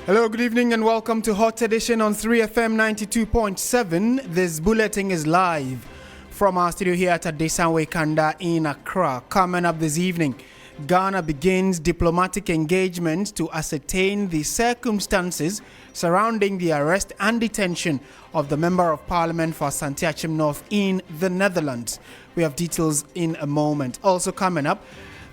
Hello, good evening and welcome to Hot Edition on 3FM 92.7. This bulletin is live from our studio here at Adesanwe Kanda in Accra. Coming up this evening, Ghana begins diplomatic engagement to ascertain the circumstances surrounding the arrest and detention of the Member of Parliament for Asante Akyem North in the Netherlands. We have details in a moment. Also coming up,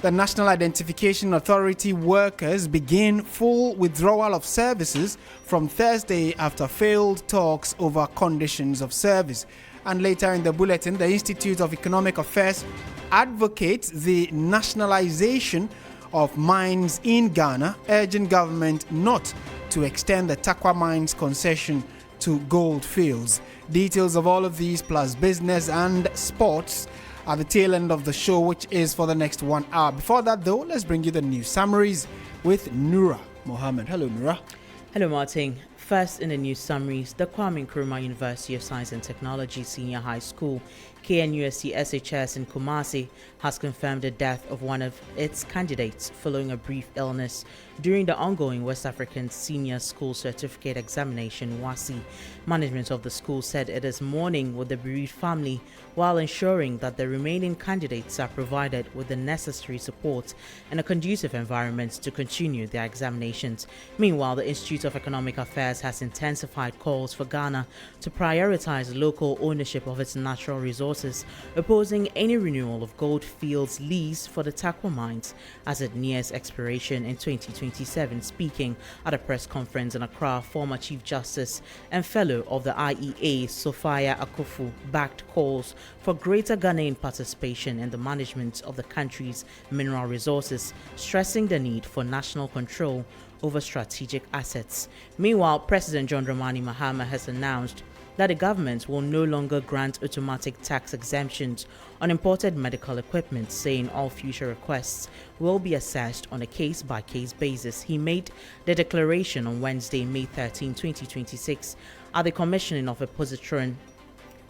the National Identification Authority workers begin full withdrawal of services from Thursday after failed talks over conditions of service. And later in the bulletin, the Institute of Economic Affairs advocates the nationalization of mines in Ghana, urging government not to extend the Tarkwa Mines concession to gold fields. Details of all of these plus business and sports at the tail end of the show, which is for the next 1 hour. Before that, though, let's bring you the news summaries with Nura Mohammed. Hello, Nura. Hello, Martin. First in the news summaries, the Kwame Nkrumah University of Science and Technology Senior High School, KNUST SHS in Kumasi, has confirmed the death of one of its candidates following a brief illness during the ongoing West African Senior School Certificate Examination, WASI. Management of the school said it is mourning with the bereaved family while ensuring that the remaining candidates are provided with the necessary support and a conducive environment to continue their examinations. Meanwhile, the Institute of Economic Affairs has intensified calls for Ghana to prioritize local ownership of its natural resources, opposing any renewal of gold fields lease for the Tarkwa Mines as it nears expiration in 2027. Speaking at a press conference in Accra, former Chief Justice and Fellow of the IEA, Sophia Akufu, backed calls for greater Ghanaian participation in the management of the country's mineral resources, stressing the need for national control over strategic assets. Meanwhile, President John Dramani Mahama has announced that the government will no longer grant automatic tax exemptions on imported medical equipment, saying all future requests will be assessed on a case-by-case basis. He made the declaration on Wednesday, May 13, 2026, at the commissioning of a positron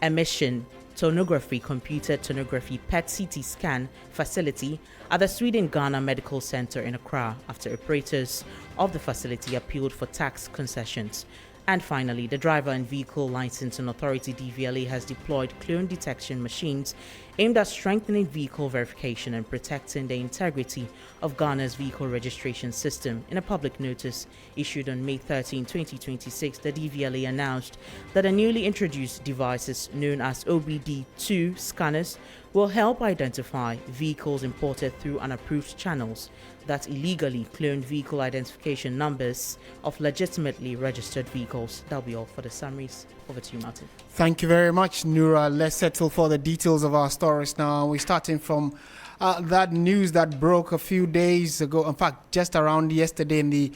emission tomography, computer tomography PET-CT scan facility at the Sweden-Ghana Medical Center in Accra after operators of the facility appealed for tax concessions. And finally, the Driver and Vehicle Licensing Authority DVLA has deployed clone detection machines aimed at strengthening vehicle verification and protecting the integrity of Ghana's vehicle registration system. In a public notice issued on May 13, 2026, the DVLA announced that the newly introduced devices known as OBD2 scanners will help identify vehicles imported through unapproved channels that illegally clone vehicle identification numbers of legitimately registered vehicles. That'll be all for the summaries. Over to you, Martin. Thank you very much, Nura. Let's settle for the details of our stories now. We're starting from that news that broke a few days ago. In fact, just around yesterday in the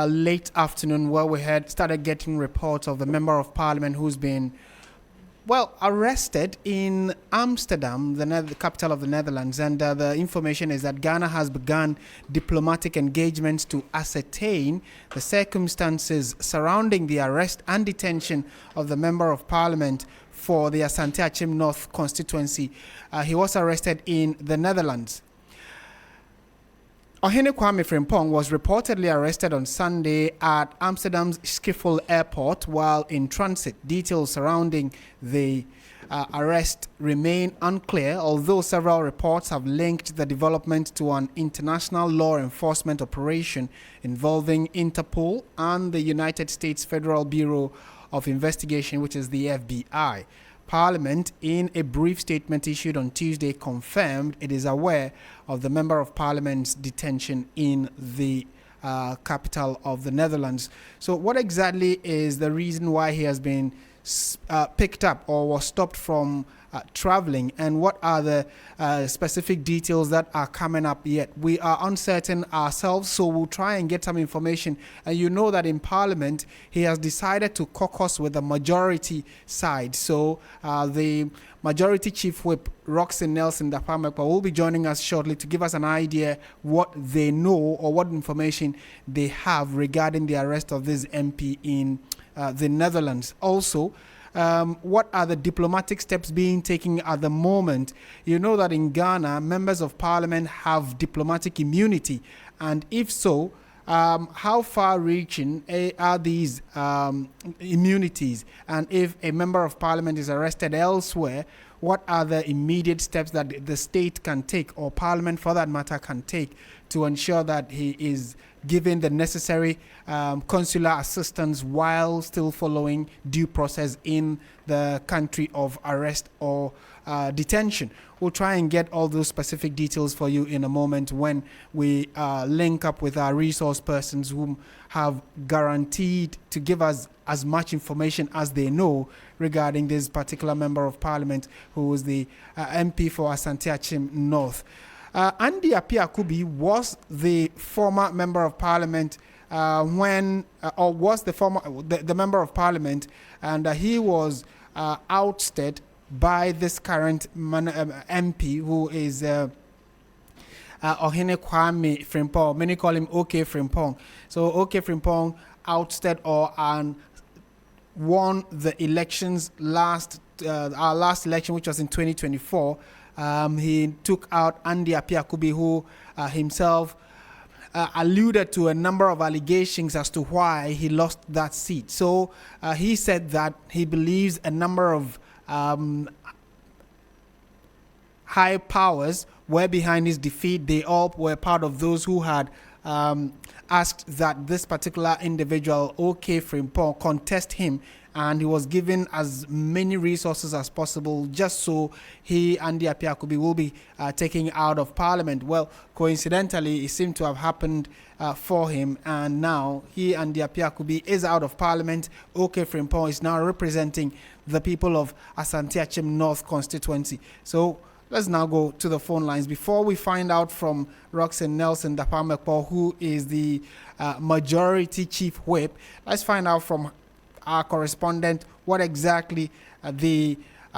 late afternoon, where we had started getting reports of the Member of Parliament who's been arrested in Amsterdam, the capital of the Netherlands. And the information is that Ghana has begun diplomatic engagements to ascertain the circumstances surrounding the arrest and detention of the Member of Parliament for the Asante Akyem North constituency. He was arrested in the Netherlands. Ohene Kwame Frimpong was reportedly arrested on Sunday at Amsterdam's Schiphol Airport while in transit. Details surrounding the arrest remain unclear, although several reports have linked the development to an international law enforcement operation involving Interpol and the United States Federal Bureau of Investigation, which is the FBI. Parliament, in a brief statement issued on Tuesday, confirmed it is aware of the Member of Parliament's detention in the capital of the Netherlands. So what exactly is the reason why he has been picked up or was stopped from traveling, and what are the specific details that are coming up yet? We are uncertain ourselves, so we'll try and get some information. And you know that in Parliament, he has decided to caucus with the majority side. So the Majority Chief Whip, Roxy Nelson Dapamekpa, will be joining us shortly to give us an idea what they know or what information they have regarding the arrest of this MP in the Netherlands. Also, what are the diplomatic steps being taken at the moment? You know that in Ghana, members of parliament have diplomatic immunity, and if so, how far-reaching are these immunities? And if a member of parliament is arrested elsewhere, what are the immediate steps that the state can take, or parliament for that matter can take, to ensure that he is given the necessary consular assistance while still following due process in the country of arrest or detention? We'll try and get all those specific details for you in a moment when we link up with our resource persons whom have guaranteed to give us as much information as they know regarding this particular member of parliament who is the MP for Asante Akyem North. Andy Apiakubi was the former member of parliament was the member of parliament, and he was ousted by this current MP who is Ohene Kwame Frimpong. Many call him OK Frimpong. So OK Frimpong ousted won the elections our last election, which was in 2024. He took out Andy Apiakubi, who himself alluded to a number of allegations as to why he lost that seat. So he said that he believes a number of high powers were behind his defeat. They all were part of those who had asked that this particular individual, OK Frimpong, contest him, and he was given as many resources as possible just so he, Andy Apiakubi, will be taken out of parliament. Well, coincidentally, it seemed to have happened for him, and now he, Andy Apiakubi, is out of parliament. OK Frimpong is now representing the people of Asante Akyem North constituency. So let's now go to the phone lines. Before we find out from Roxanne Nelson Dapamekpo, who is the majority chief whip, let's find out from our correspondent what exactly the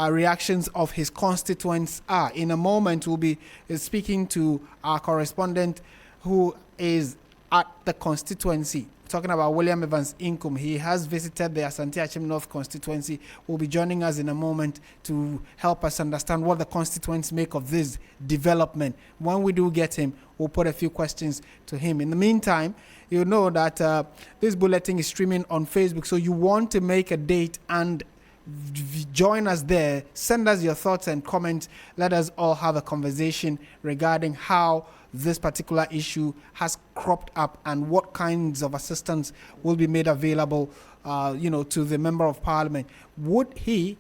reactions of his constituents are. In a moment, we'll be speaking to our correspondent who is at the constituency, talking about William Evans Inkum. He has visited the Asante Akyem North constituency. Will be joining us in a moment to help us understand what the constituents make of this development. When we do get him, we'll put a few questions to him. In the meantime, you know that this bulletin is streaming on Facebook, so you want to make a date and join us there. Send us your thoughts and comments. Let us all have a conversation regarding how this particular issue has cropped up and what kinds of assistance will be made available to the member of parliament.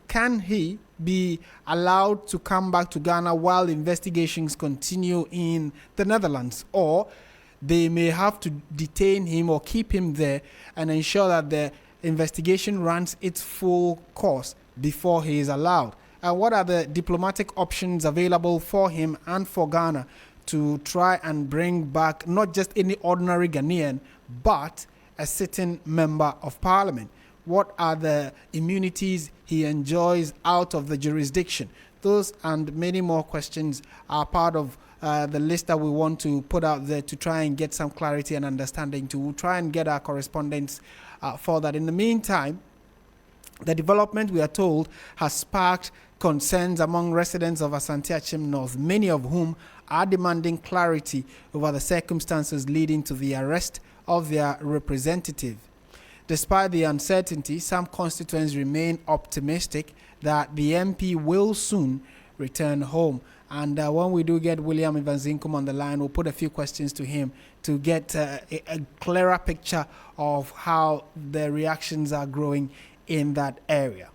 Can he be allowed to come back to Ghana while investigations continue in the Netherlands, or they may have to detain him or keep him there and ensure that the investigation runs its full course before he is allowed? And what are the diplomatic options available for him and for Ghana to try and bring back not just any ordinary Ghanaian, but a sitting member of parliament? What are the immunities he enjoys out of the jurisdiction? Those and many more questions are part of the list that we want to put out there to try and get some clarity and understanding, to try and get our correspondents for that. In the meantime, the development, we are told, has sparked concerns among residents of Asante Akyem North, many of whom are demanding clarity over the circumstances leading to the arrest of their representative. Despite the uncertainty, some constituents remain optimistic that the MP will soon return home. And when we do get William Evans Inkum on the line, we'll put a few questions to him to get a clearer picture of how the reactions are growing in that area.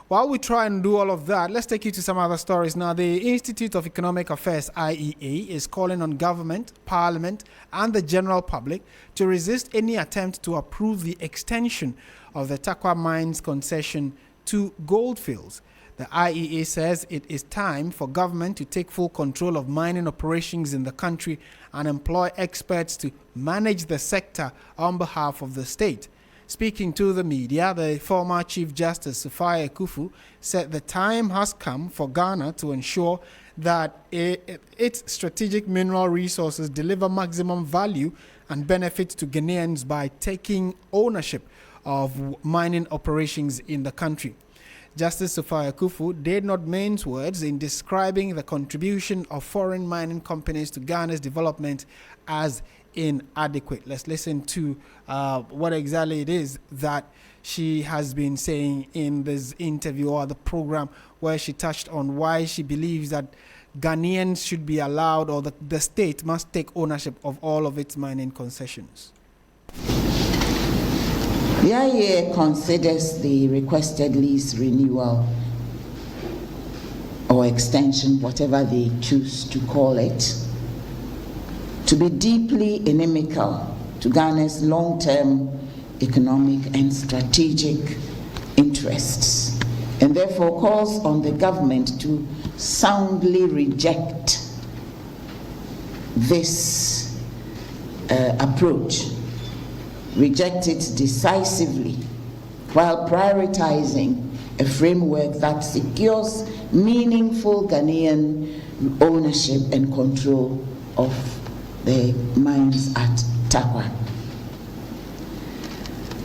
While we try and do all of that, let's take you to some other stories. Now, the Institute of Economic Affairs, IEA, is calling on government, parliament, and the general public to resist any attempt to approve the extension of the Tarkwa Mines concession to goldfields. The IEA says it is time for government to take full control of mining operations in the country and employ experts to manage the sector on behalf of the state. Speaking to the media, the former Chief Justice Sufai Ekufu said the time has come for Ghana to ensure that its strategic mineral resources deliver maximum value and benefit to Ghanaians by taking ownership of mining operations in the country. Justice Sufai Ekufu did not mince words in describing the contribution of foreign mining companies to Ghana's development as inadequate. Let's listen to what exactly it is that she has been saying in this interview or the program, where she touched on why she believes that Ghanaians should be allowed, or the state must take ownership of all of its mining concessions. The NIA considers the requested lease renewal or extension, whatever they choose to call it, to be deeply inimical to Ghana's long-term economic and strategic interests, and therefore calls on the government to soundly reject this approach, reject it decisively, while prioritizing a framework that secures meaningful Ghanaian ownership and control of the mines at Tarkwa.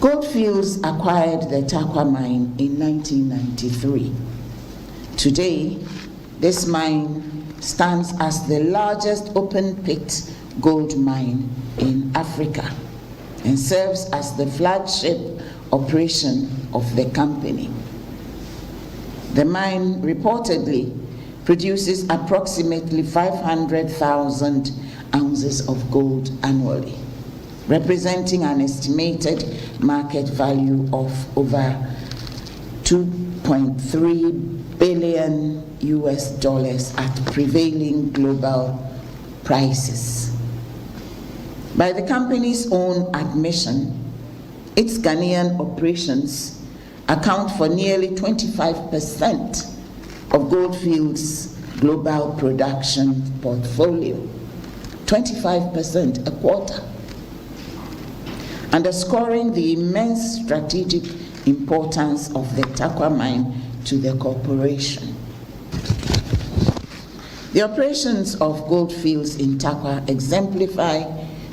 Goldfields acquired the Tarkwa mine in 1993. Today, this mine stands as the largest open-pit gold mine in Africa and serves as the flagship operation of the company. The mine reportedly produces approximately 500,000 ounces of gold annually, representing an estimated market value of over $2.3 billion at prevailing global prices. By the company's own admission, its Ghanaian operations account for nearly 25% of Goldfields' global production portfolio. 25%, a quarter. Underscoring the immense strategic importance of the Tarkwa mine to the corporation. The operations of Goldfields in Tarkwa exemplify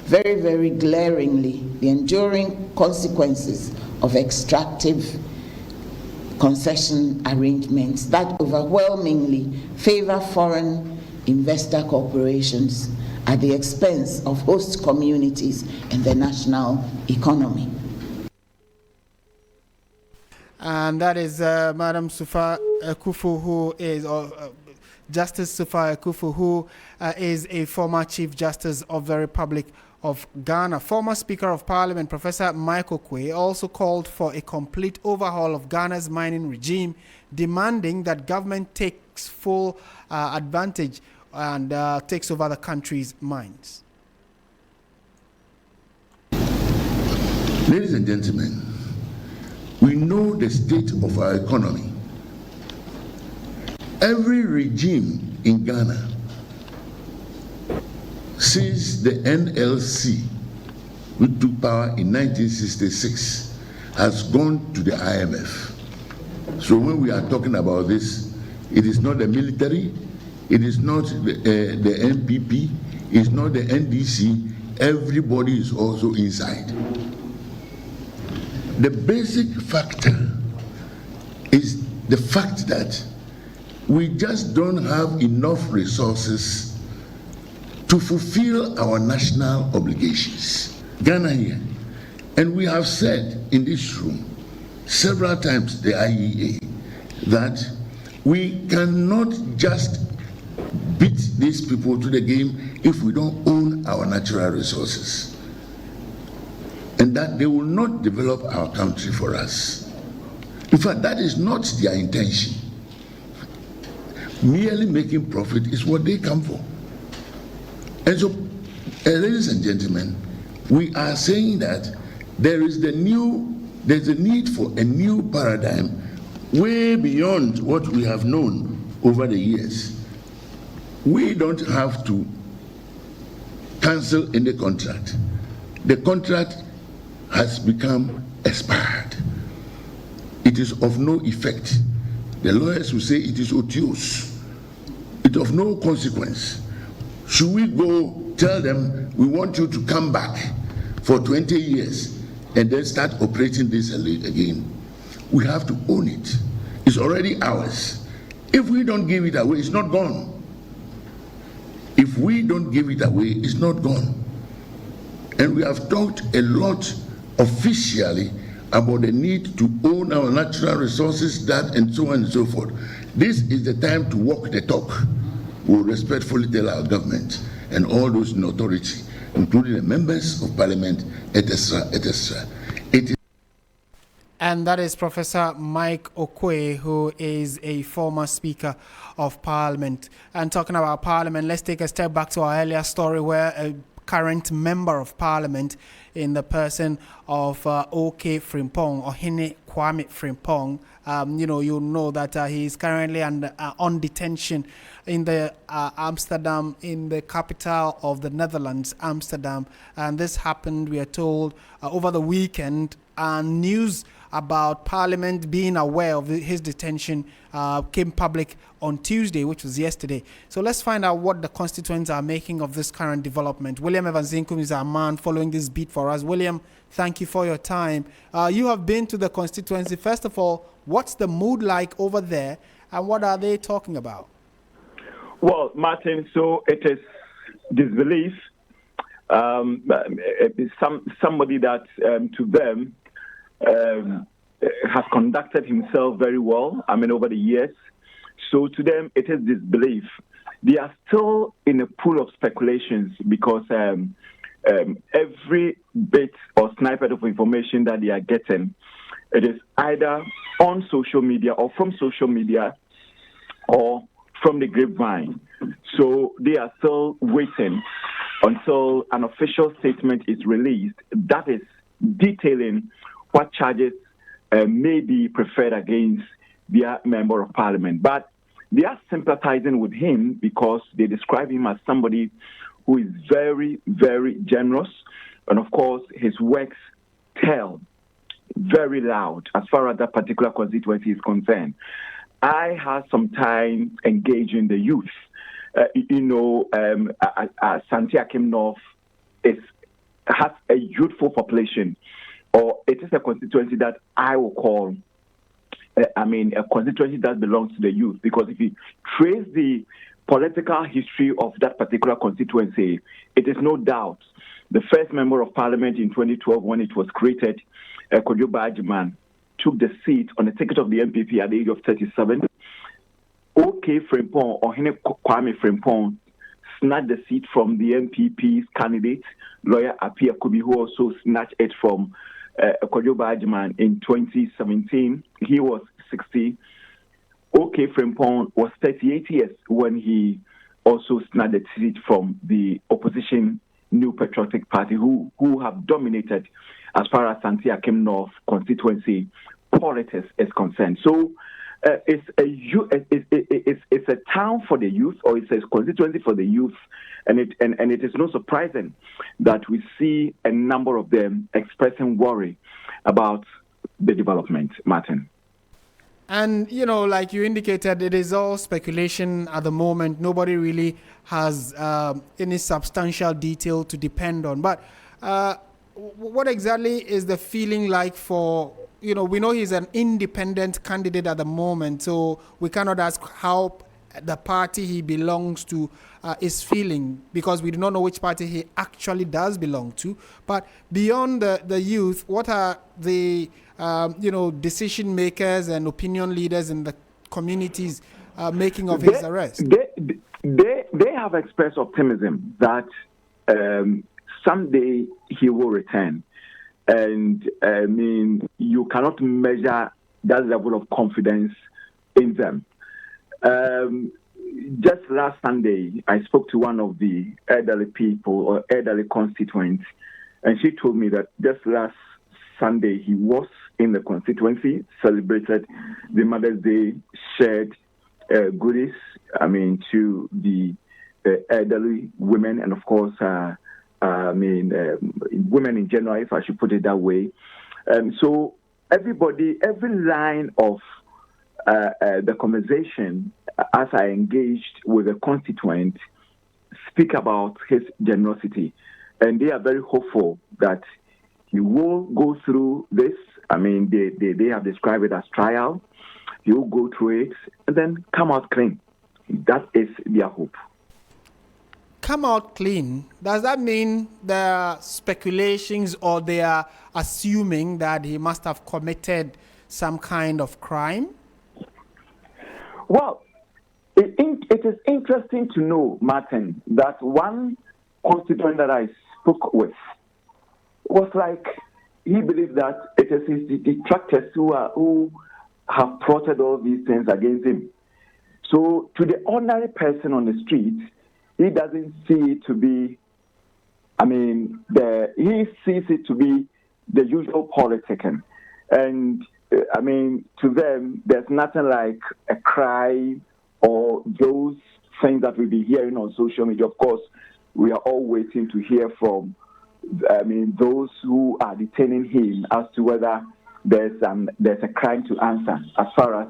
very, very glaringly the enduring consequences of extractive concession arrangements that overwhelmingly favor foreign investor corporations at the expense of host communities and the national economy. And that is Madam Sufa Akufu, who is Justice Sufa Akufu, who is a former Chief Justice of the Republic of Ghana. Former Speaker of Parliament, Professor Michael Quay, also called for a complete overhaul of Ghana's mining regime, demanding that government takes full advantage and takes over the country's mines. Ladies and gentlemen, we know the state of our economy. Every regime in Ghana since the NLC, which took power in 1966, has gone to the IMF. So when we are talking about this, it is not the military, it is not the NPP, it's not the NDC, everybody is also inside. The basic factor is the fact that we just don't have enough resources to fulfill our national obligations. Ghana here, and we have said in this room several times, the IEA, that we cannot just beat these people to the game if we don't own our natural resources, and that they will not develop our country for us. In fact, that is not their intention. Merely making profit is what they come for. And so, ladies and gentlemen, we are saying that there's a need for a new paradigm way beyond what we have known over the years. We don't have to cancel any contract. The contract has become expired. It is of no effect. The lawyers will say it is odious. It's of no consequence. Should we go tell them we want you to come back for 20 years and then start operating this again? We have to own it. It's already ours. If we don't give it away, it's not gone. If we don't give it away, it's not gone. And we have talked a lot officially about the need to own our natural resources, that and so on and so forth. This is the time to walk the talk. We will respectfully tell our government and all those in authority, including the members of parliament, etc., etc. And that is Professor Mike Okwe, who is a former Speaker of Parliament. And talking about Parliament, let's take a step back to our earlier story where a current Member of Parliament in the person of OK Frimpong, or Hine Kwame Frimpong, you know that he is currently on detention in the Amsterdam, in the capital of the Netherlands, Amsterdam. And this happened, we are told, over the weekend. And news about Parliament being aware of his detention came public on Tuesday, which was yesterday. So let's find out what the constituents are making of this current development. William Evanzinkum is our man following this beat for us. William, thank you for your time. You have been to the constituency. First of all, what's the mood like over there, and what are they talking about? Well, Martin, so it is disbelief. Somebody that to them has conducted himself very well, over the years. So to them, it is disbelief. They are still in a pool of speculations because every bit or snippet of information that they are getting, it is either on social media or from social media or from the grapevine. So they are still waiting until an official statement is released that is detailing what charges may be preferred against their Member of Parliament. But they are sympathizing with him because they describe him as somebody who is very, very generous. And of course, his works tell very loud as far as that particular constituency is concerned. I had some time engaging the youth. Asante Akyem North has a youthful population, or it is a constituency that I will call, a constituency that belongs to the youth. Because if you trace the political history of that particular constituency, it is no doubt the first Member of Parliament in 2012, when it was created, Kojo Bajiman, took the seat on the ticket of the MPP at the age of 37. OK Frimpong, or Hine Kwame Frimpong, snatched the seat from the MPP's candidate, lawyer Apia Kubi, who also snatched it from Kojo Bajiman in 2017. He was 60. OK Frimpong was 38 years when he also snatched the seat from the opposition New Patriotic Party, who have dominated as far as Asante Akyem North constituency politics is concerned. So it's a town for the youth, or it's a constituency for the youth, and it is not surprising that we see a number of them expressing worry about the development, Martin. And, like you indicated, it is all speculation at the moment. Nobody really has any substantial detail to depend on. But what exactly is the feeling like for, we know he's an independent candidate at the moment, so we cannot ask how the party he belongs to is feeling, because we do not know which party he actually does belong to. But beyond the youth, what are the decision makers and opinion leaders in the communities making of his arrest? They have expressed optimism that someday he will return. And you cannot measure that level of confidence in them. Just last Sunday, I spoke to one of the elderly people or elderly constituents, and she told me that just last Sunday he was in the constituency, celebrated the Mother's Day, shared goodies, to the elderly women, and of course, women in general, if I should put it that way. So every line of the conversation, as I engaged with the constituent, speak about his generosity. And they are very hopeful that he will go through this. They have described it as trial. He will go through it and then come out clean. That is their hope. come out clean, does that mean there are speculations or they are assuming that he must have committed some kind of crime? Well, it is interesting to know, Martin, that one constituent that I spoke with was like, he believed that it is his detractors who have plotted all these things against him. So to the ordinary person on the street, he doesn't see it to be, he sees it to be the usual politicking. And, to them, there's nothing like a crime or those things that we'll be hearing on social media. Of course, we are all waiting to hear from, those who are detaining him as to whether there's a crime to answer as far as,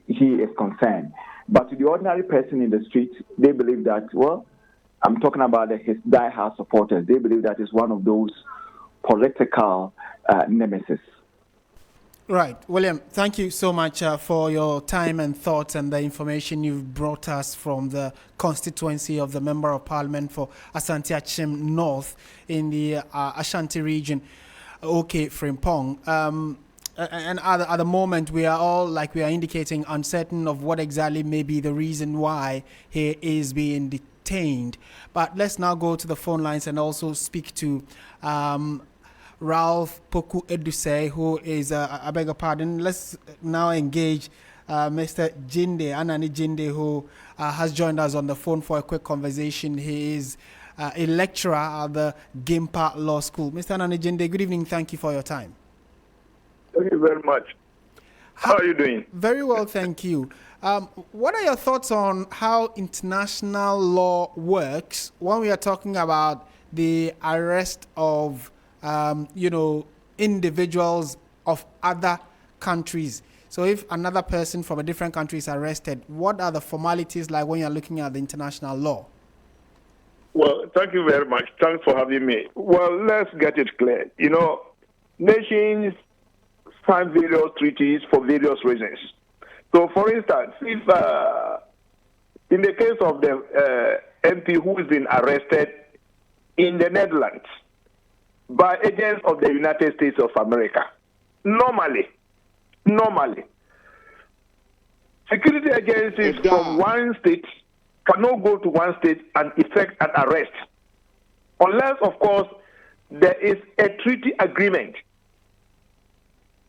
he is concerned. But to the ordinary person in the street, they believe that, well, I'm talking about his die-hard supporters. They believe that is one of those political nemesis. Right. William, thank you so much for your time and thoughts and the information you've brought us from the constituency of the Member of Parliament for Asante Akyem North in the Ashanti region, OK Frimpong. And at the moment, we are all, like we are indicating, uncertain of what exactly may be the reason why he is being detained. But let's now go to the phone lines and also speak to Ralph Poku Eduse, who is, I beg your pardon, let's now engage Mr. Jinde, Anani Jinde, who has joined us on the phone for a quick conversation. He is a lecturer at the Gimpa Law School. Mr. Anani Jinde, good evening. Thank you for your time. Thank you very much. How are you doing? Very well, thank you. What are your thoughts on how international law works when we are talking about the arrest of individuals of other countries? So if another person from a different country is arrested, what are the formalities like when you're looking at the international law? Well, thank you very much. Thanks for having me. Well, let's get it clear. Nations sign various treaties for various reasons. So, for instance, if in the case of the MP who has been arrested in the Netherlands by agents of the United States of America, normally, security agencies from one state cannot go to one state and effect an arrest, unless, of course, there is a treaty agreement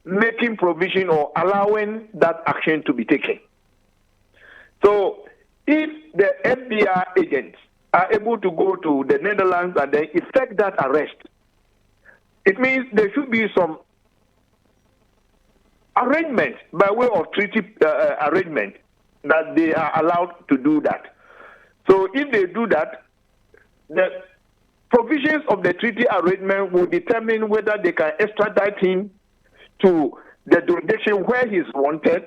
making provision or allowing that action to be taken. So, if the FBI agents are able to go to the Netherlands and then effect that arrest, it means there should be some arrangement by way of treaty arrangement that they are allowed to do that. So if they do that, the provisions of the treaty arrangement will determine whether they can extradite him to the jurisdiction where he is wanted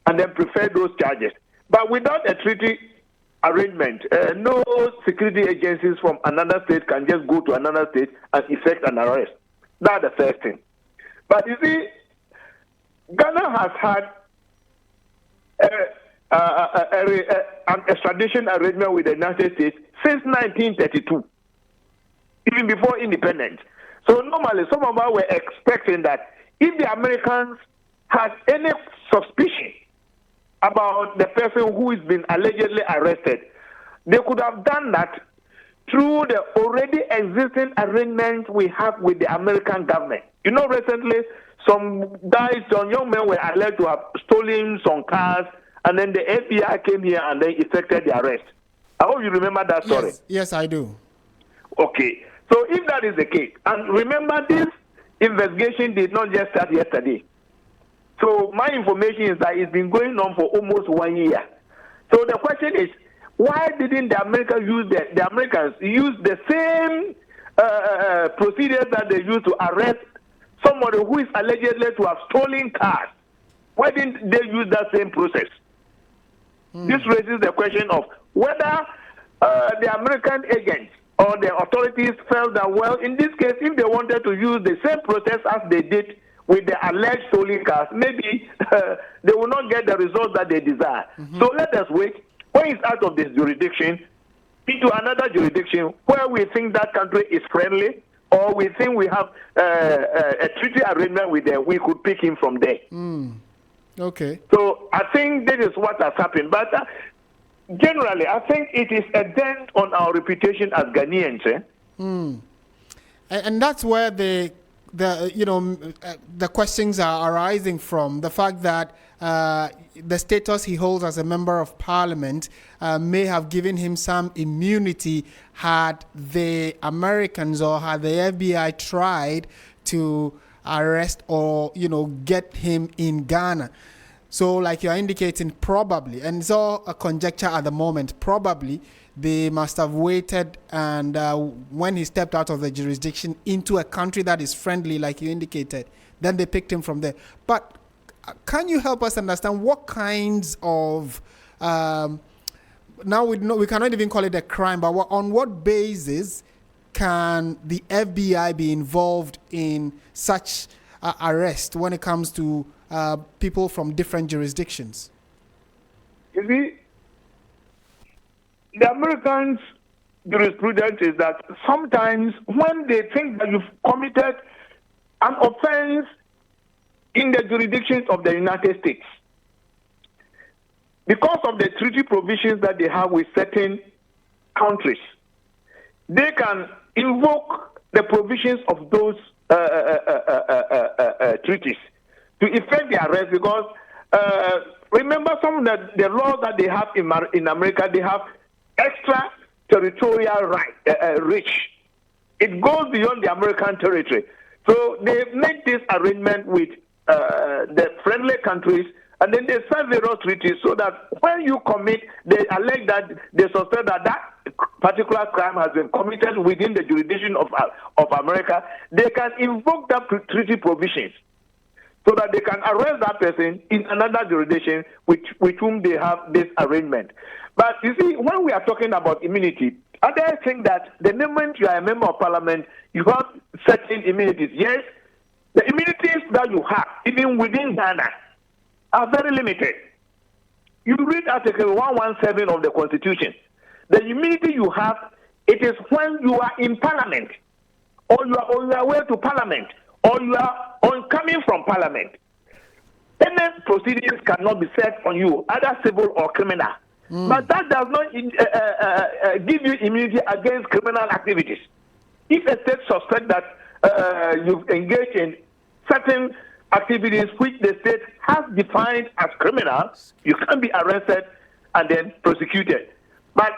and then prefer those charges. But without a treaty arrangement, no security agencies from another state can just go to another state and effect an arrest. That's the first thing. But you see, Ghana has had an extradition arrangement with the United States since 1932, even before independence. So normally, some of us were expecting that if the Americans had any suspicion about the person who has been allegedly arrested, they could have done that through the already existing arrangements we have with the American government. Recently, some young men were alleged to have stolen some cars, and then the FBI came here and they effected the arrest. I hope you remember that story. Yes, I do. Okay. So if that is the case, and remember this investigation did not just start yesterday. So my information is that it's been going on for almost 1 year. So the question is, why didn't the Americans use the same procedures that they used to arrest somebody who is allegedly to have stolen cars? Why didn't they use that same process? This raises the question of whether the American agents or the authorities felt that, well, in this case, if they wanted to use the same process as they did with the alleged stolen cars, maybe they will not get the results that they desire. So let us wait. When it's out of this jurisdiction, into another jurisdiction where we think that country is friendly, or we think we have a treaty arrangement with them, we could pick him from there. Okay. So I think this is what has happened. But generally, I think it is a dent on our reputation as Ghanaians. And that's where the questions are arising from. The fact that the status he holds as a member of parliament may have given him some immunity had the Americans or had the FBI tried to arrest or, get him in Ghana. So like you're indicating, probably, and it's all a conjecture at the moment, probably they must have waited, and when he stepped out of the jurisdiction into a country that is friendly, like you indicated, then they picked him from there. But can you help us understand what kinds of, now we cannot even call it a crime, but on what basis can the FBI be involved in such arrest when it comes to people from different jurisdictions? You see, the Americans' jurisprudence is that sometimes when they think that you've committed an offense in the jurisdictions of the United States, because of the treaty provisions that they have with certain countries, they can invoke the provisions of those treaties to effect the arrest. Because remember, some of the laws that they have in America, they have extra territorial reach. It goes beyond the American territory. So they make this arrangement with the friendly countries, and then they sign various treaties so that when you commit, they allege that they suspect that that particular crime has been committed within the jurisdiction of America. They can invoke that treaty provisions so that they can arrest that person in another jurisdiction with whom they have this arrangement. But you see, when we are talking about immunity, others think that the moment you are a member of parliament, you have certain immunities. Yes, the immunities that you have, even within Ghana, are very limited. You read Article 117 of the Constitution. The immunity you have, it is when you are in parliament, or you are on your way to parliament, or you are coming from parliament. Any proceedings cannot be set on you, either civil or criminal. But that does not give you immunity against criminal activities. If a state suspects that you've engaged in certain activities which the state has defined as criminal, you can be arrested and then prosecuted. But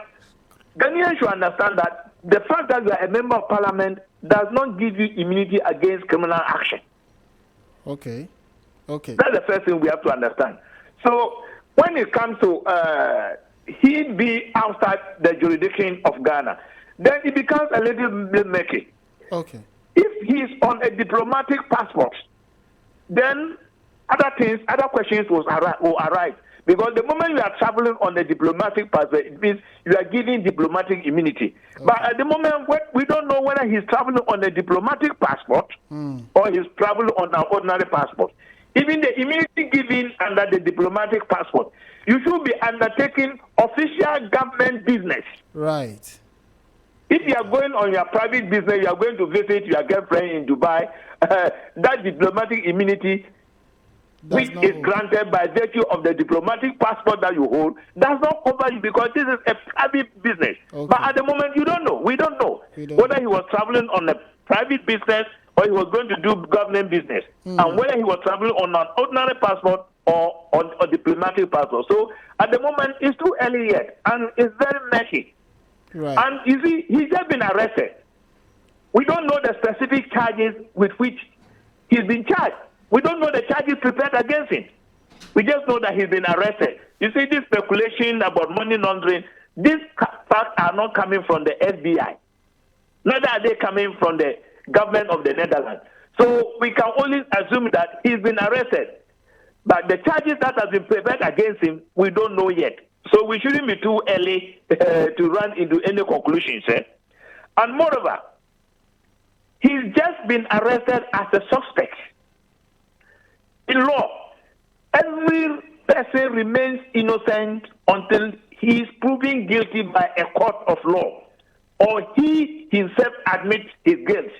Ghanaians should understand that the fact that you are a member of parliament does not give you immunity against criminal action. Okay. That's the first thing we have to understand. So when it comes to he be outside the jurisdiction of Ghana, then it becomes a little bit murky. Okay. If he's on a diplomatic passport, then other questions will arise. Because the moment you are traveling on a diplomatic passport, it means you are giving diplomatic immunity. Okay. But at the moment, we don't know whether he's traveling on a diplomatic passport or he's traveling on an ordinary passport. Even the immunity given under the diplomatic passport, you should be undertaking official government business. Right. If you are going on your private business, you are going to visit your girlfriend in Dubai, that diplomatic immunity, which is granted by virtue of the diplomatic passport that you hold, does not cover you because this is a private business. Okay. But at the moment, you don't know. We don't know whether he was traveling on a private business or he was going to do government business, and whether he was traveling on an ordinary passport or on a diplomatic passport. So at the moment, it's too early yet, and it's very messy. Right. And you see, he's just been arrested. We don't know the specific charges with which he's been charged. We don't know the charges prepared against him. We just know that he's been arrested. You see, this speculation about money laundering, these facts are not coming from the FBI. Neither are they coming from the government of the Netherlands. So we can only assume that he's been arrested. But the charges that have been prepared against him, we don't know yet. So we shouldn't be too early to run into any conclusions. And moreover, he's just been arrested as a suspect. In law, every person remains innocent until he is proven guilty by a court of law, or he himself admits his guilt.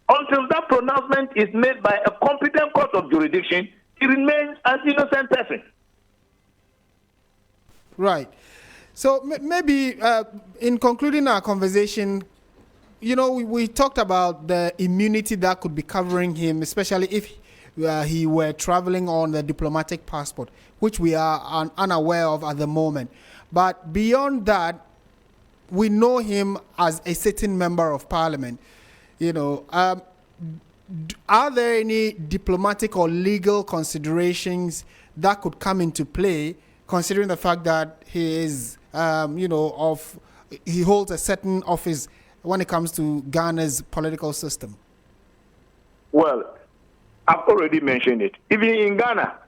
Until that pronouncement is made by a competent court of jurisdiction, he remains an innocent person. Right. So maybe in concluding our conversation, we talked about the immunity that could be covering him, especially if he were traveling on the diplomatic passport, which we are unaware of at the moment. But beyond that, we know him as a sitting member of parliament. Are there any diplomatic or legal considerations that could come into play, considering the fact that he is, he holds a certain office when it comes to Ghana's political system? Well, I've already mentioned it. Even in Ghana,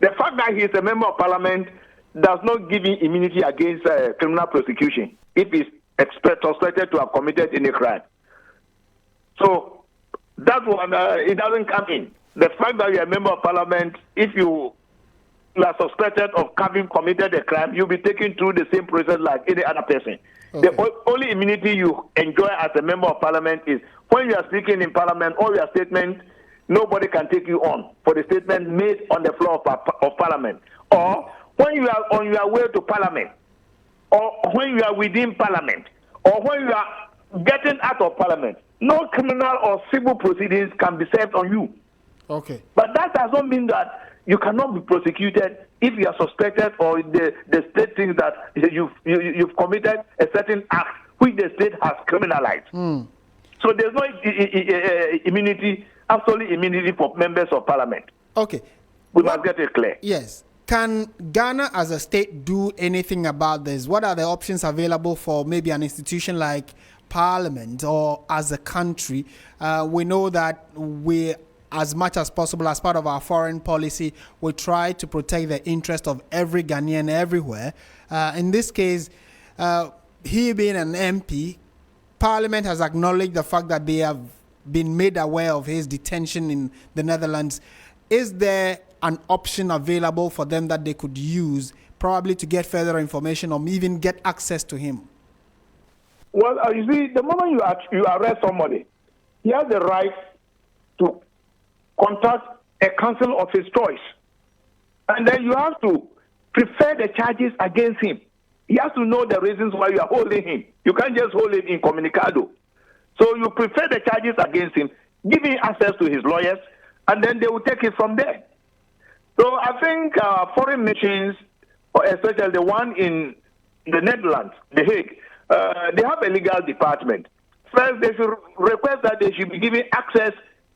the fact that he is a member of parliament does not give him immunity against criminal prosecution if he's suspected to have committed any crime. So that one, it doesn't come in. The fact that you're a member of parliament, if you are suspected of having committed a crime, you'll be taken through the same process like any other person. Okay. The only immunity you enjoy as a member of parliament is when you are speaking in parliament, all your statements, nobody can take you on for the statement made on the floor of parliament. Or when you are on your way to parliament, or when you are within parliament, or when you are getting out of parliament, no criminal or civil proceedings can be served on you. Okay. But that does not mean that you cannot be prosecuted if you are suspected or the state thinks that you've committed a certain act which the state has criminalized. So there's no immunity, absolute immunity for members of parliament. Okay. We must get it clear. Yes. Can Ghana as a state do anything about this? What are the options available for maybe an institution like parliament or as a country? We know that we, as much as possible, as part of our foreign policy, we try to protect the interest of every Ghanaian everywhere. In this case, he being an MP, Parliament has acknowledged the fact that they have been made aware of his detention in the Netherlands. Is there an option available for them that they could use, probably to get further information or even get access to him? Well, you see, the moment you arrest somebody, he has the right to contact a counsel of his choice. And then you have to prefer the charges against him. He has to know the reasons why you are holding him. You can't just hold him incommunicado. So you prefer the charges against him, give him access to his lawyers, and then they will take it from there. So I think foreign missions, especially the one in the Netherlands, The Hague, they have a legal department. First, they should request that they should be given access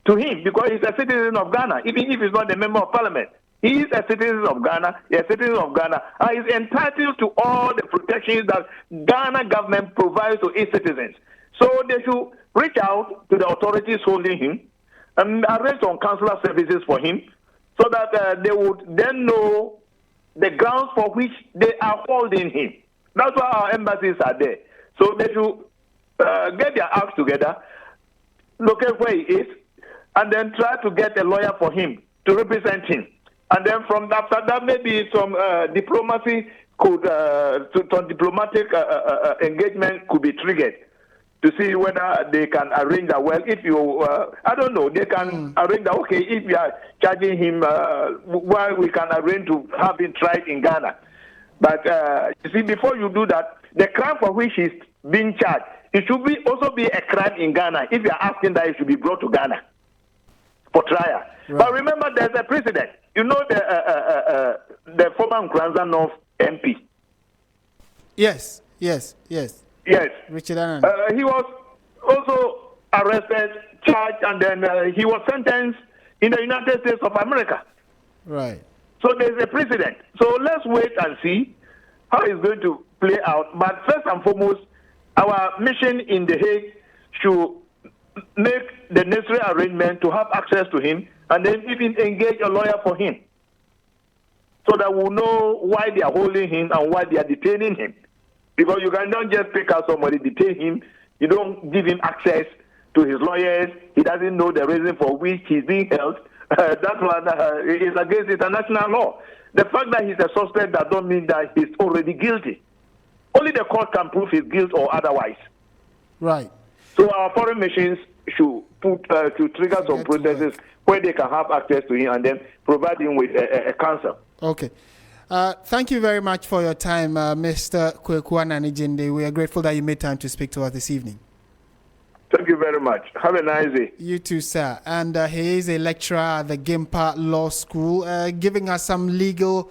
to him because he's a citizen of Ghana, even if he's not a member of parliament. He is a citizen of Ghana, and is entitled to all the protections that Ghana government provides to its citizens. So they should reach out to the authorities holding him and arrange some consular services for him so that they would then know the grounds for which they are holding him. That's why our embassies are there. So they should get their acts together, locate where he is, and then try to get a lawyer for him to represent him. And then from after that, maybe some diplomacy some diplomatic engagement could be triggered to see whether they can arrange that. Well, if you, I don't know, they can arrange that. Okay, if you are charging him, well, we can arrange to have him tried in Ghana. But you see, before you do that, the crime for which he's being charged, it should also be a crime in Ghana. If you are asking that, it should be brought to Ghana for trial. Right. But remember, there's a precedent. You know the former Nkranza North MP. Yes. Richard Anand. He was also arrested, charged, and then he was sentenced in the United States of America. Right. So there's a precedent. So let's wait and see how it's going to play out. But first and foremost, our mission in The Hague should make the necessary arrangement to have access to him and then even engage a lawyer for him so that we'll know why they are holding him and why they are detaining him. Because you cannot just pick out somebody, detain him, you don't give him access to his lawyers, he doesn't know the reason for which he's being held, that one is against international law. The fact that he's a suspect does not mean that he's already guilty. Only the court can prove his guilt or otherwise. Right. So our foreign missions should to trigger some processes where they can have access to him and then provide him with a counsel. Okay. Thank you very much for your time, Mr. Kwaku Ananijinde. We are grateful that you made time to speak to us this evening. Thank you very much. Have a nice day. You too, sir. And he is a lecturer at the Gimpa Law School, giving us some legal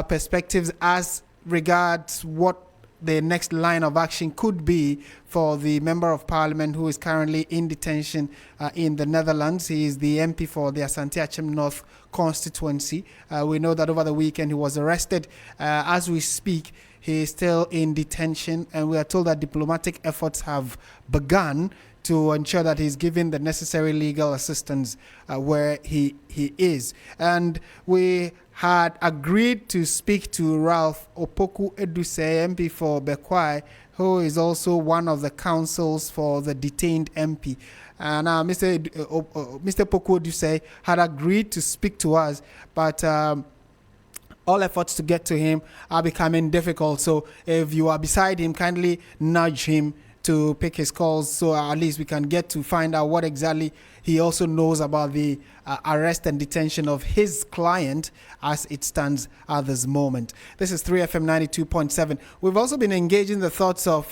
perspectives as regards what the next line of action could be for the Member of Parliament who is currently in detention in the Netherlands. He is the MP for the Asante Akyem North constituency. We know that over the weekend he was arrested. As we speak, he is still in detention, and we are told that diplomatic efforts have begun to ensure that he's given the necessary legal assistance where he is. And we had agreed to speak to Ralph Opoku Eduse, MP for Bekwai, who is also one of the counsels for the detained MP. And Mr. Opoku Eduse had agreed to speak to us, but all efforts to get to him are becoming difficult. So if you are beside him, kindly nudge him to pick his calls, so at least we can get to find out what exactly he also knows about the arrest and detention of his client as it stands at this moment. This is 3FM 92.7. We've also been engaging the thoughts of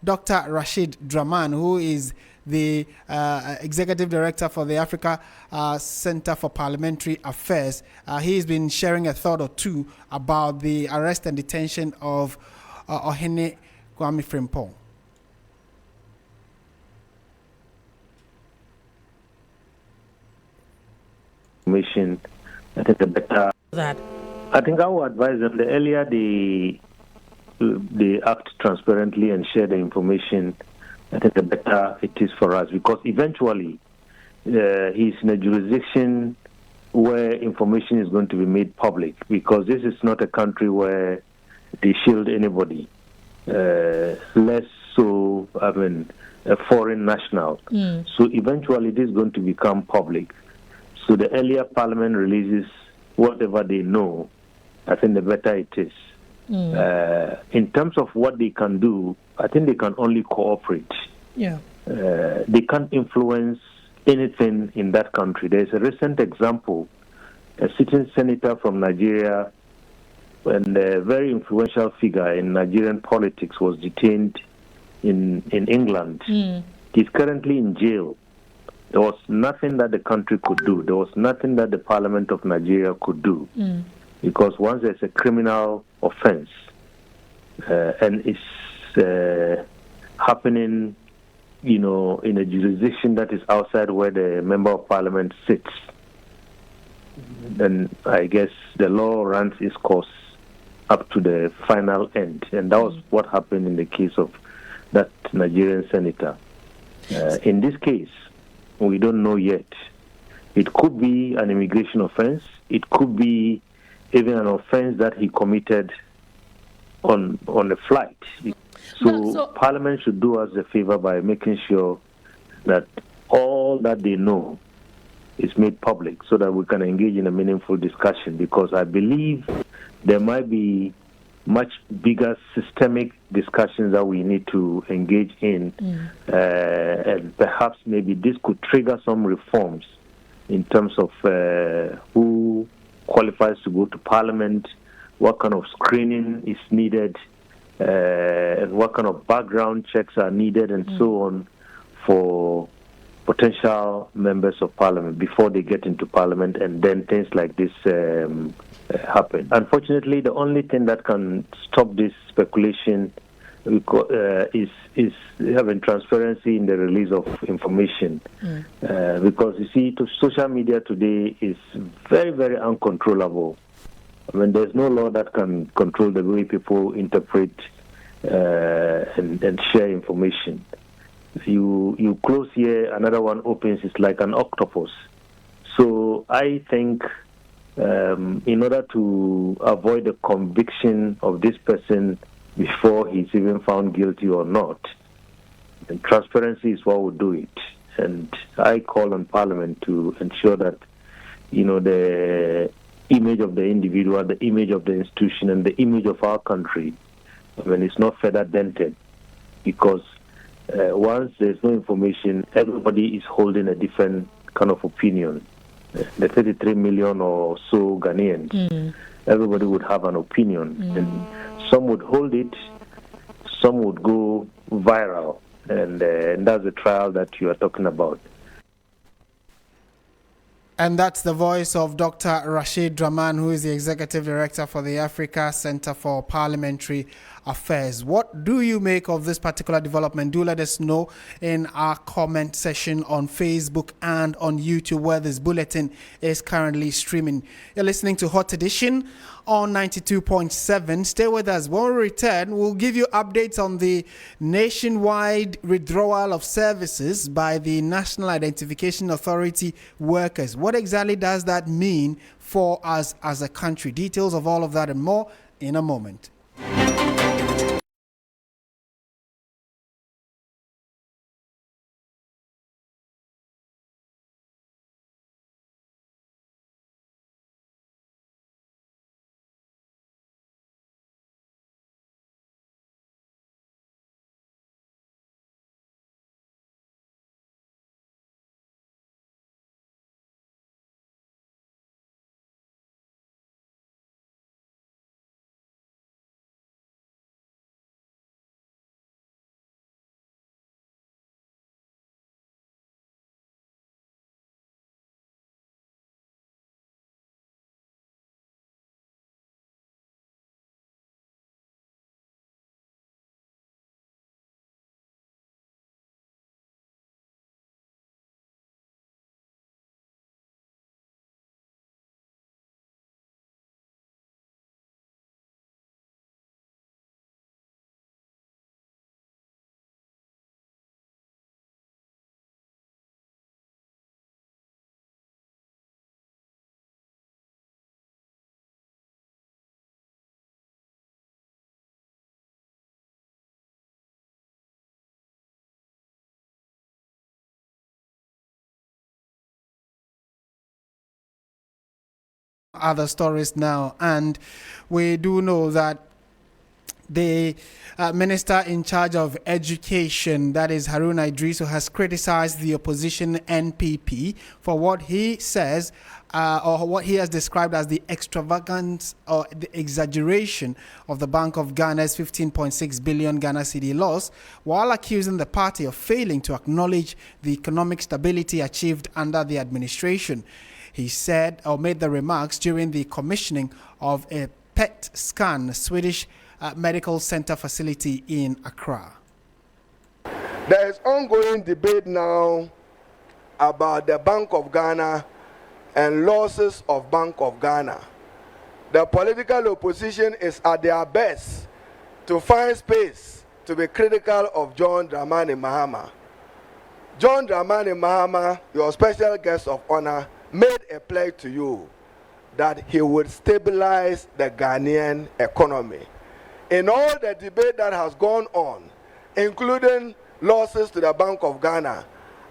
Dr. Rashid Draman, who is the Executive Director for the Africa Center for Parliamentary Affairs. He's been sharing a thought or two about the arrest and detention of Ohene Kwame Frimpong. Information, I think the better. That I think I would advise them, the earlier they act transparently and share the information, I think the better it is for us, because eventually he's in a jurisdiction where information is going to be made public, because this is not a country where they shield anybody, less so, I mean, a foreign national. So eventually it is going to become public. So the earlier Parliament releases whatever they know, I think the better it is. In terms of what they can do, I think they can only cooperate. Yeah. They can't influence anything in that country. There's a recent example, a sitting senator from Nigeria and a very influential figure in Nigerian politics was detained in England. He's currently in jail. There was nothing that the country could do. There was nothing that the Parliament of Nigeria could do. Because once there's a criminal offense and it's happening, you know, in a jurisdiction that is outside where the Member of Parliament sits, then I guess the law runs its course up to the final end. And that was what happened in the case of that Nigerian senator. In this case, we don't know yet. It could be an immigration offense. It could be even an offense that he committed on a flight. So Parliament should do us a favor by making sure that all that they know is made public so that we can engage in a meaningful discussion, because I believe there might be much bigger systemic discussions that we need to engage in, and perhaps maybe this could trigger some reforms in terms of who qualifies to go to Parliament, what kind of screening is needed, and what kind of background checks are needed, and so on for potential members of Parliament before they get into Parliament, and then things like this happen. Unfortunately, the only thing that can stop this speculation is having transparency in the release of information. Because you see, social media today is very, very uncontrollable. I mean, there's no law that can control the way people interpret and share information. You close here, another one opens. It's like an octopus. So I think in order to avoid the conviction of this person before he's even found guilty or not, and transparency is what will do it. And I call on Parliament to ensure that the image of the individual, the image of the institution, and the image of our country when it's not further dented. Because once there's no information, everybody is holding a different kind of opinion. The 33 million or so Ghanaians, everybody would have an opinion. And some would hold it, some would go viral. And that's the trial that you are talking about. And that's the voice of Dr. Rashid Draman, who is the Executive Director for the Africa Center for Parliamentary Affairs. What do you make of this particular development? Do let us know in our comment section on Facebook and on YouTube, where this bulletin is currently streaming. You're listening to Hot Edition on 92.7. Stay with us. When we return, we'll give you updates on the nationwide withdrawal of services by the National Identification Authority workers. What exactly does that mean for us as a country? Details of all of that and more in a moment. Other stories now, and we do know that the minister in charge of education, that is Haruna Idrisu, has criticized the opposition NPP for what he says or what he has described as the extravagance or the exaggeration of the Bank of Ghana's 15.6 billion Ghana cedi loss, while accusing the party of failing to acknowledge the economic stability achieved under the administration. He said or made the remarks during the commissioning of a PET scan Swedish medical center facility in Accra. There is ongoing debate now about the Bank of Ghana and losses of Bank of Ghana. The political opposition is at their best to find space to be critical of John Dramani Mahama. John Dramani Mahama, your special guest of honor, made a pledge to you that he would stabilize the Ghanaian economy. In all the debate that has gone on, including losses to the Bank of Ghana,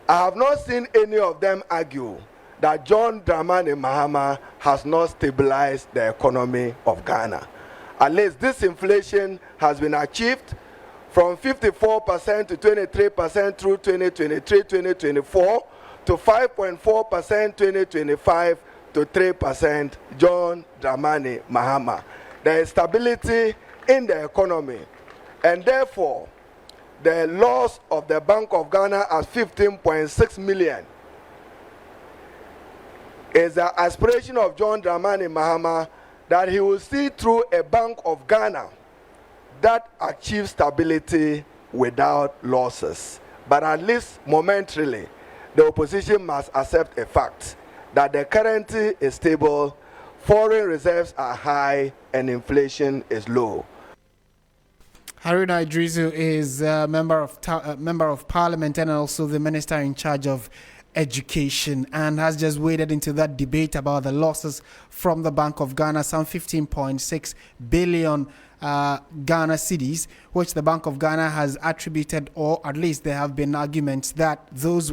I have not seen any of them argue that John Dramani Mahama has not stabilized the economy of Ghana. At least this inflation has been achieved from 54% to 23% through 2023-2024 to 5.4% 2025 to 3% John Dramani Mahama. There is stability in the economy, and therefore the loss of the Bank of Ghana as 15.6 million is the aspiration of John Dramani Mahama that he will see through a Bank of Ghana that achieves stability without losses. But at least momentarily, the opposition must accept a fact that the currency is stable, foreign reserves are high, and inflation is low. Haruna Idrisu is a member of Parliament and also the minister in charge of education, and has just waded into that debate about the losses from the Bank of Ghana, some 15.6 billion Ghana cedis, which the Bank of Ghana has attributed, or at least there have been arguments that those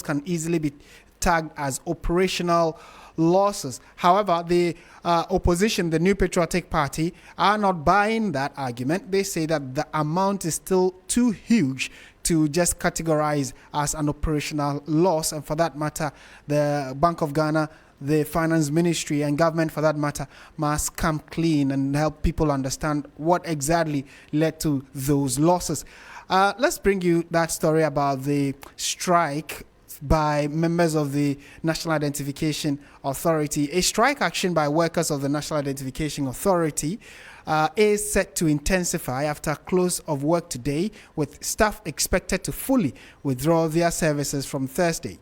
can easily be tagged as operational losses. However, the opposition, the New Patriotic Party, are not buying that argument. They say that the amount is still too huge to just categorize as an operational loss, and for that matter, the Bank of Ghana, the Finance Ministry, and government for that matter must come clean and help people understand what exactly led to those losses. Let's bring you that story about the strike by members of the National Identification Authority. A strike action by workers of the National Identification Authority is set to intensify after close of work today, with staff expected to fully withdraw their services from Thursday.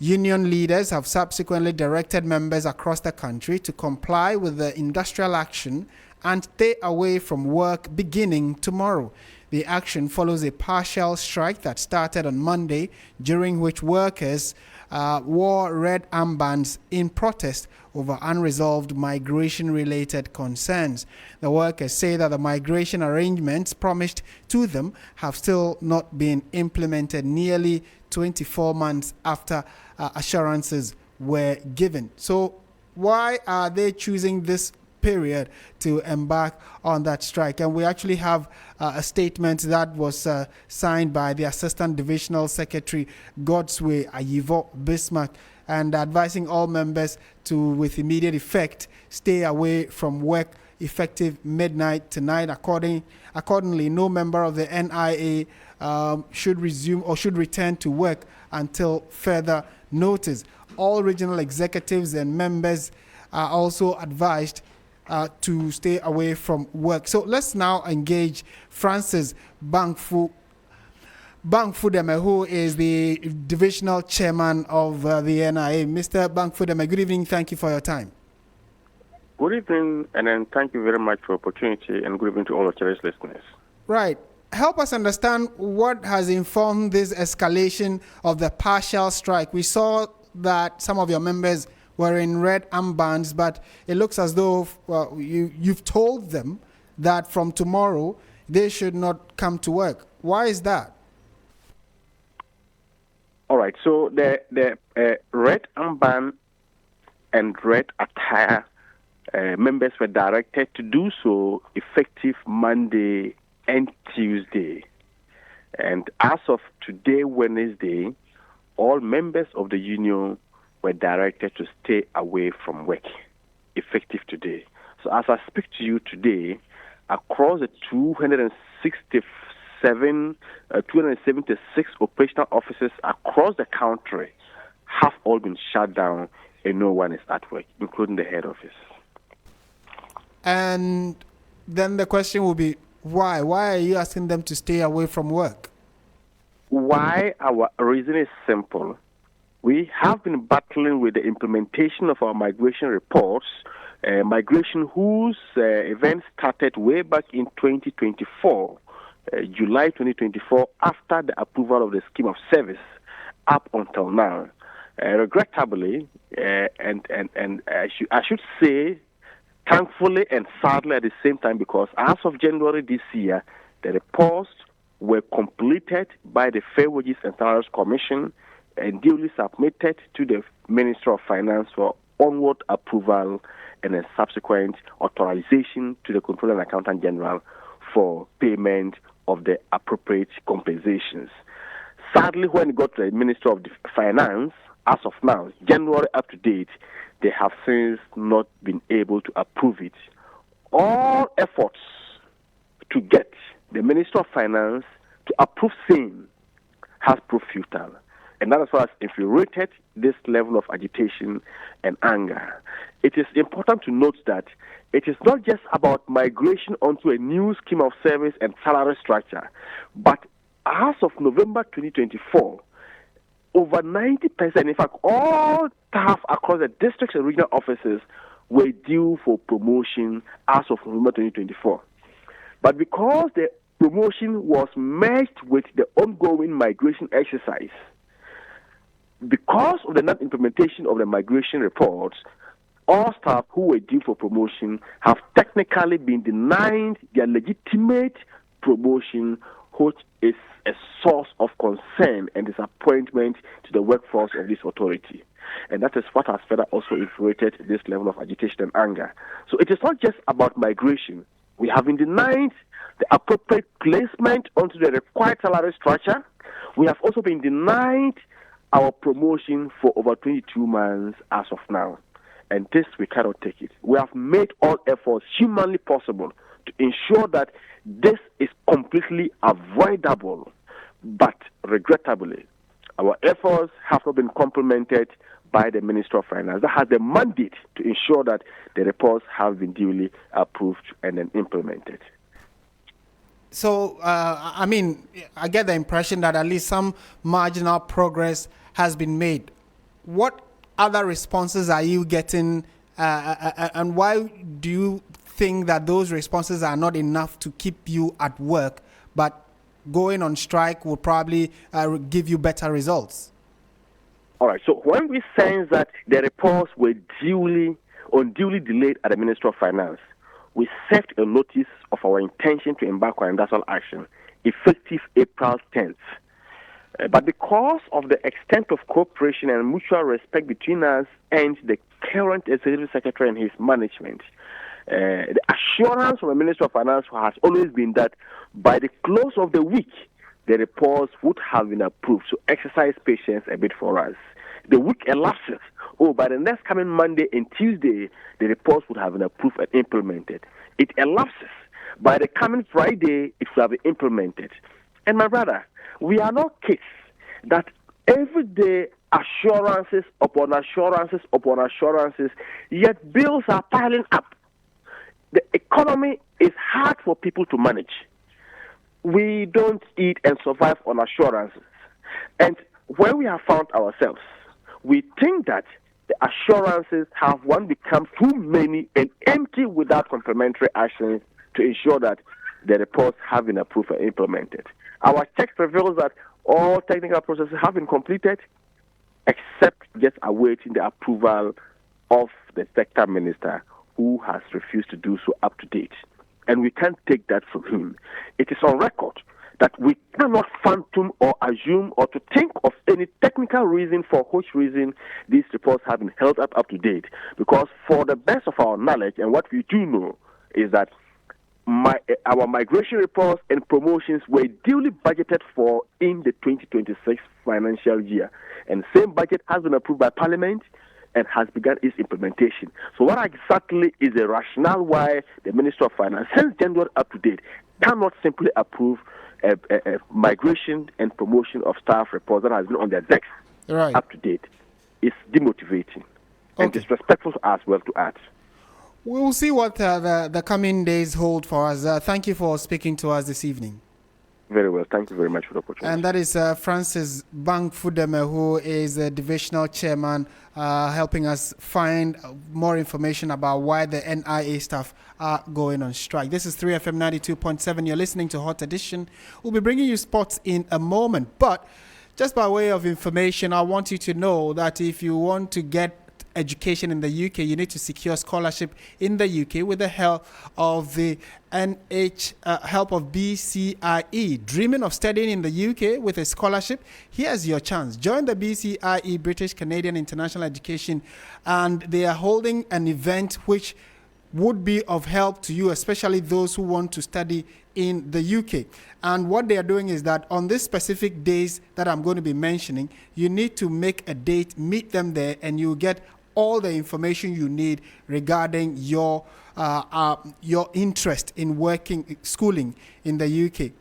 Union leaders have subsequently directed members across the country to comply with the industrial action and stay away from work beginning tomorrow. The action follows a partial strike that started on Monday, during which workers wore red armbands in protest over unresolved migration-related concerns. The workers say that the migration arrangements promised to them have still not been implemented nearly 24 months after assurances were given. So why are they choosing this period to embark on that strike? And we actually have a statement that was signed by the Assistant Divisional Secretary Godsway Ayivo Bismarck, and advising all members to, with immediate effect, stay away from work effective midnight tonight. Accordingly, no member of the NIA should resume or should return to work until further notice. All regional executives and members are also advised to stay away from work. So let's now engage Francis Bankfu Deme, who is the divisional chairman of the NIA. Mr. Bankfu Deme, good evening. Thank you for your time. Good evening, and then thank you very much for the opportunity, and good evening to all of today's listeners. Right. Help us understand what has informed this escalation of the partial strike. We saw that some of your members were in red armbands, but it looks as though you've told them that from tomorrow they should not come to work. Why is that? All right, so the red armband and red attire members were directed to do so effective Monday and Tuesday. And as of today, Wednesday, all members of the union were directed to stay away from work, effective today. So as I speak to you today, across the 276 operational offices across the country have all been shut down and no one is at work, including the head office. And then the question will be, why? Why are you asking them to stay away from work? Why? Our reason is simple. We have been battling with the implementation of our migration reports, migration whose event started way back in 2024, July 2024, after the approval of the scheme of service up until now. Regrettably, and I should say, thankfully and sadly at the same time, because as of January this year, the reports were completed by the Fair Wages and Salaries Commission and duly submitted to the Minister of Finance for onward approval and a subsequent authorization to the Controller and Accountant General for payment of the appropriate compensations. Sadly, when it got to the Minister of Finance, as of now, January up to date, they have since not been able to approve it. All efforts to get the Minister of Finance to approve same has proved futile. And that is what has infuriated this level of agitation and anger. It is important to note that it is not just about migration onto a new scheme of service and salary structure, but as of November 2024, over 90%, in fact, all staff across the districts and regional offices were due for promotion as of November 2024. But because the promotion was merged with the ongoing migration exercise, because of the non-implementation of the migration reports, all staff who were due for promotion have technically been denied their legitimate promotion, which is a source of concern and disappointment to the workforce of this authority. And that is what has further also infuriated this level of agitation and anger. So it is not just about migration. We have been denied the appropriate placement onto the required salary structure. We have also been denied our promotion for over 22 months as of now. And this, we cannot take it. We have made all efforts humanly possible to ensure that this is completely avoidable. But regrettably, our efforts have not been complemented by the Minister of Finance that has the mandate to ensure that the reports have been duly approved and then implemented. So, I get the impression that at least some marginal progress has been made. What other responses are you getting, and why do you think that those responses are not enough to keep you at work, but going on strike will probably give you better results? All right, so when we sense that the reports were unduly delayed at the Ministry of Finance, we served a notice of our intention to embark on industrial action effective April 10th. But because of the extent of cooperation and mutual respect between us and the current Executive Secretary and his management, the assurance from the Minister of Finance has always been that by the close of the week, the reports would have been approved. So exercise patience a bit for us. The week elapses. By the next coming Monday and Tuesday, the reports would have been approved and implemented. It elapses. By the coming Friday, it will have been implemented. And my brother, we are not kids that every day assurances upon assurances upon assurances, yet bills are piling up. The economy is hard for people to manage. We don't eat and survive on assurances. And when we have found ourselves, we think that the assurances have become too many and empty without complementary actions to ensure that the reports have been approved and implemented. Our text reveals that all technical processes have been completed, except just awaiting the approval of the sector minister, who has refused to do so up to date. And we can't take that from him. It is on record that we cannot phantom or assume or to think of any technical reason for which reason these reports have been held up to date. Because for the best of our knowledge, and what we do know, is that our migration reports and promotions were duly budgeted for in the 2026 financial year. And the same budget has been approved by Parliament and has begun its implementation. So what exactly is the rationale why the Minister of Finance, since January up to date, cannot simply approve a migration and promotion of staff reports that has been on their decks up to date? Is demotivating and disrespectful as well to add. We will see what the coming days hold for us. Thank you for speaking to us this evening. Very well. Thank you very much for the opportunity. And that is Francis Bang-Fudeme, who is the divisional chairman, helping us find more information about why the NIA staff are going on strike. This is 3FM 92.7. You're listening to Hot Edition. We'll be bringing you sports in a moment. But just by way of information, I want you to know that if you want to get education in the UK, you need to secure scholarship in the UK with the help of the help of BCIE. Dreaming of studying in the UK with a scholarship? Here's your chance. Join the BCIE, British Canadian International Education, and they are holding an event which would be of help to you, especially those who want to study in the UK. And what they are doing is that on these specific days that I'm going to be mentioning, you need to make a date, meet them there, and you get all the information you need regarding your interest in schooling in the UK.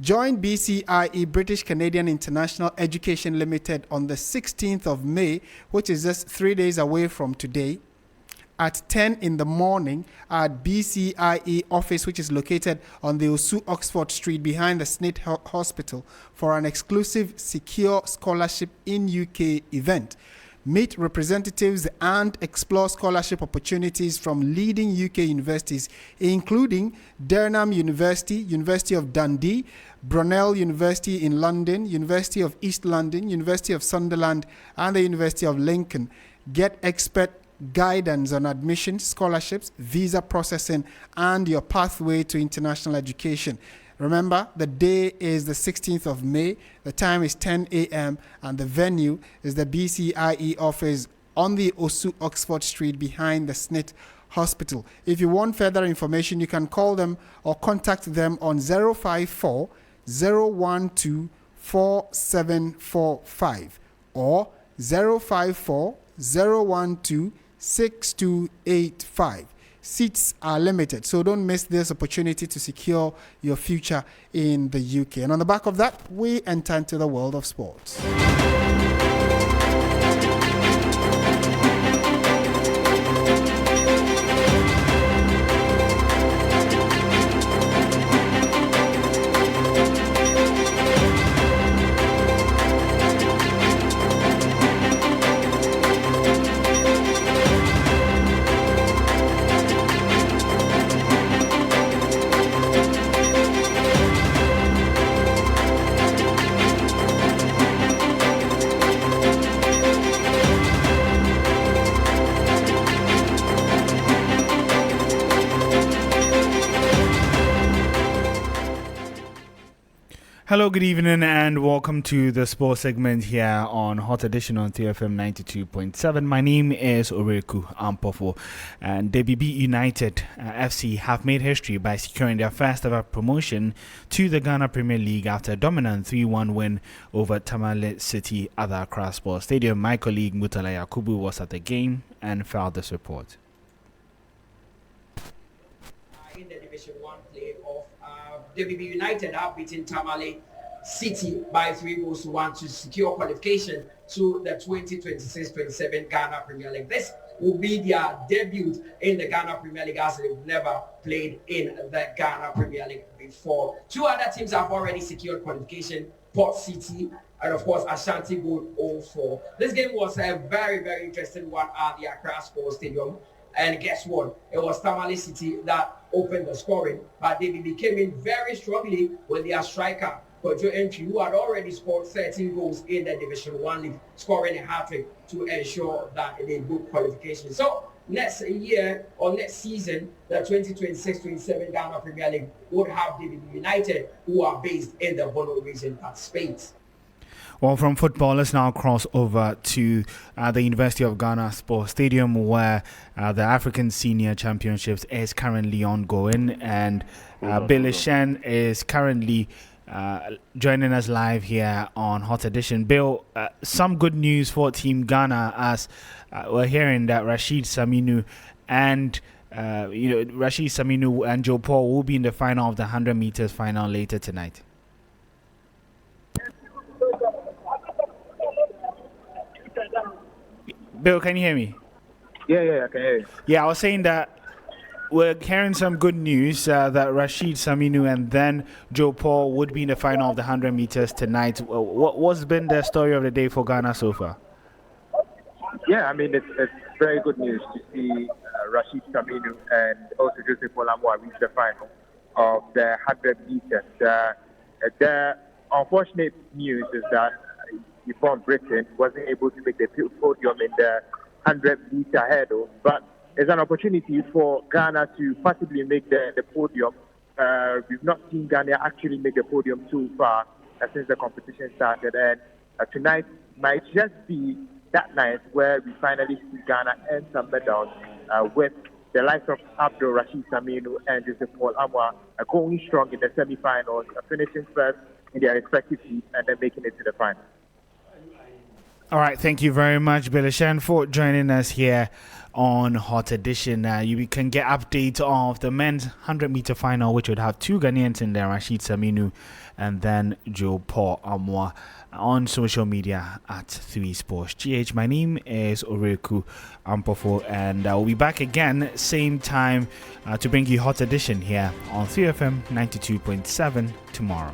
Join BCIE, British Canadian International Education Limited, on the 16th of May, which is just 3 days away from today, at 10 in the morning at BCIE office, which is located on the Osu Oxford Street behind the Snit Hospital, for an exclusive secure scholarship in UK event. Meet representatives and explore scholarship opportunities from leading UK universities, including Durham University, University of Dundee, Brunel University in London, University of East London, University of Sunderland, and the University of Lincoln. Get expert guidance on admissions, scholarships, visa processing, and your pathway to international education. Remember, the day is the 16th of May, the time is 10 a.m., and the venue is the BCIE office on the Osu Oxford Street behind the SNIT Hospital. If you want further information, you can call them or contact them on 054 012 4745 or 054 012 6285. Seats are limited, so don't miss this opportunity to secure your future in the UK. And on the back of that, we enter into the world of sports. Hello, good evening, and welcome to the sports segment here on Hot Edition on TFM 92.7. My name is Oreku Ampofo, and DBB United FC have made history by securing their first ever promotion to the Ghana Premier League after a dominant 3-1 win over Tamale City at the Accra Sports Stadium. My colleague Mutala Yakubu was at the game and filed this report. In the Division 1 play-off, WB United have beaten Tamale City by 3-1 to secure qualification to the 2026-27 Ghana Premier League. This will be their debut in the Ghana Premier League, as they've never played in the Ghana Premier League before. Two other teams have already secured qualification: Port City and, of course, Ashanti Gold 04. This game was a very, very interesting one at the Accra Sports Stadium. And guess what? It was Tamale City that opened the scoring, but they came in very strongly with their striker, Kojo Entry, who had already scored 13 goals in the Division 1 league, scoring a hat-trick to ensure that they book qualification. So next year or next season, the 2026-27 Ghana Premier League would have WB United, who are based in the Bono region, participate. Well, from football, let's now cross over to the University of Ghana Sports Stadium, where the African Senior Championships is currently ongoing, and Billy Shen is currently joining us live here on Hot Edition. Bill, some good news for Team Ghana, as we're hearing that Rashid Saminu and Joe Paul will be in the final of the 100 meters final later tonight. Bill, can you hear me? Yeah, I can hear you. Yeah, I was saying that we're hearing some good news that Rashid Saminu and then Joe Paul would be in the final of the 100 meters tonight. What's been the story of the day for Ghana so far? Yeah, I mean, it's very good news to see Rashid Saminu and also Joseph Olamwa reach the final of the 100 meters. The unfortunate news is that Yvonne Britain wasn't able to make the podium in the 100-meter hurdle, but it's an opportunity for Ghana to possibly make the podium. We've not seen Ghana actually make the podium too far since the competition started, and tonight might just be that night where we finally see Ghana earn some medals with the likes of Abdul Rashid Saminu and Joseph Paul Amwa going strong in the semi-finals, finishing first in their respective heats and then making it to the final. All right, thank you very much, Billy Shan, for joining us here on Hot Edition. You can get updates of the men's 100-meter final, which would have two Ghanaians in there, Rashid Saminu and then Joe Paul Amwa, on social media at 3 Sports GH. My name is Oreku Ampofo, and I will be back again same time to bring you Hot Edition here on 3FM 92.7 tomorrow.